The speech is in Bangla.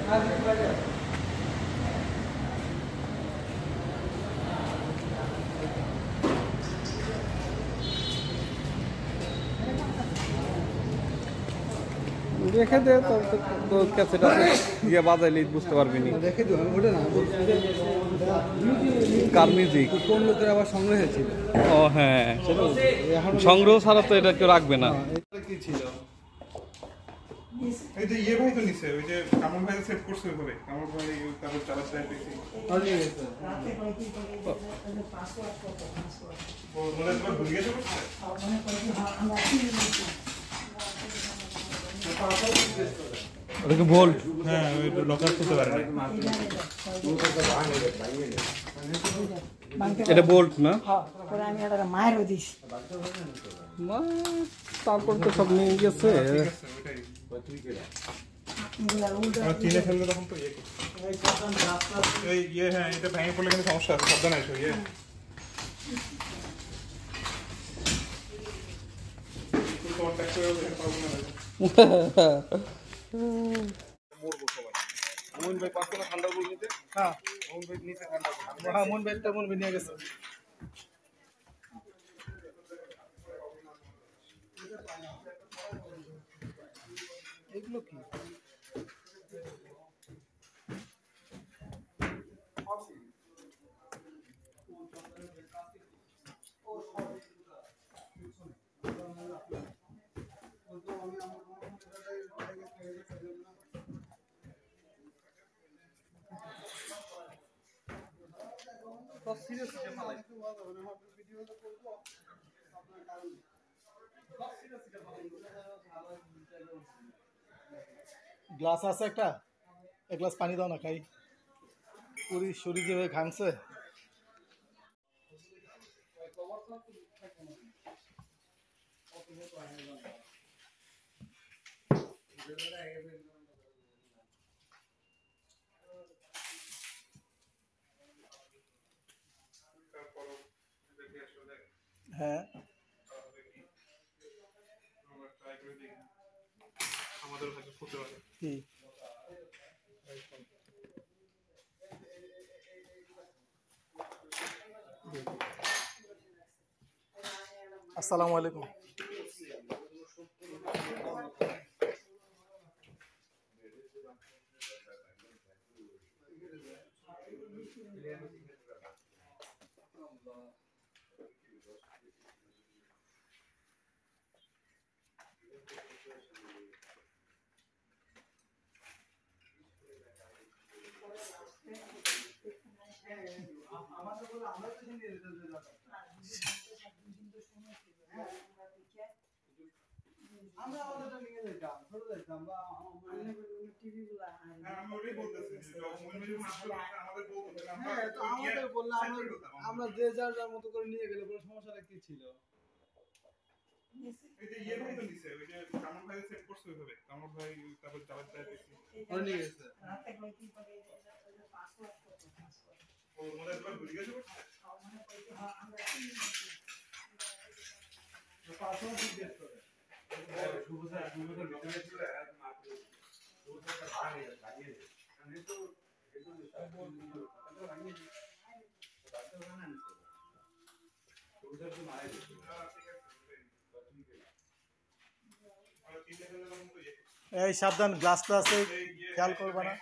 রেখে দে তো ক্যাসেটটা গিয়ে বাজাইলে বুঝতে পারবি না। রেখে দিও ওটা না, কার মিউজিক কোন লোকের আবার সংগ্রহ হয়েছিল। ও হ্যাঁ, সংগ্রহ ছাড়া তো এটা কেউ রাখবে না। কি ছিল এই যে ইয়ে ভাই তো নিছে, ওই যে কামল ভাই সেট করছে ওইভাবে, কামল ভাই তারপর চালাতে চাই পেছি নিয়ে গেছে। ও মনে একবার ভুলিয়ে যাবে। ওটা কি ভোল্ট? হ্যাঁ, ওই লকার খুলতে পারে না। এটা বোল্ট না? আমি একটা মায়েরও দিস। তারপর তো সব নিয়ে গেছে। চিনে ফেললে তখন তো ইয়ে করছে। এই ইয়ে হ্যাঁ, এটা ভেঙে পড়লে কিন্তু সমস্যা আছে, সাবধানে এসো। ইয়ে কন্ট্যাক্ট করে পাবো না। মরবো সবাই। মোহন ভাই পাঁচ টাকা ঠান্ডা বল নিতে। হ্যাঁ, মোহন ভাই নিচে ঠান্ডা বল। হ্যাঁ, মন ভাই নিয়ে গেছে। এগুলো কি? গ্লাস আছে একটা, এক গ্লাস পানি দাও না খাই। পুরি শরীর যেভাবে ঘামছে। হ্যাঁ, আমাদের ভাগ্য ফুটে পারে। কি আসসালামু আলাইকুম। আমরা আমাদেরটা নিয়ে যেতাম, ছোট যেতাম বা টিভিগুলা হ্যাঁ, আমি ওটাই বলতেছি যে মোহন ভাই যখন আসলো আমাদের বলতো যে আমরা হ্যাঁ, তো আমাদের বললে আমরা যে যার মতো করে নিয়ে গেলে কোনো সমস্যাটা কি ছিল? এই যে ইয়ে ভাই তো নিছে, ওই যে কামল ভাই সেট করছে ওইভাবে, কামল ভাই তারপর চালাতে চাই পেছি নিয়ে গেছে। ও মনে একবার ভুলিয়ে যাবে। পাসওয়ার্ড জিজ্ঞেস করে। শুভদার ভিতরে ছিল আর মাত্র শুভদার ভাঙে লাগিয়ে আমি তো এটা ভাঙিয়ে ডাক্তার বানান তো শুভদার তো মারা গেছে। এই সাবধান, গ্লাস ক্লাসে খেয়াল করবা না।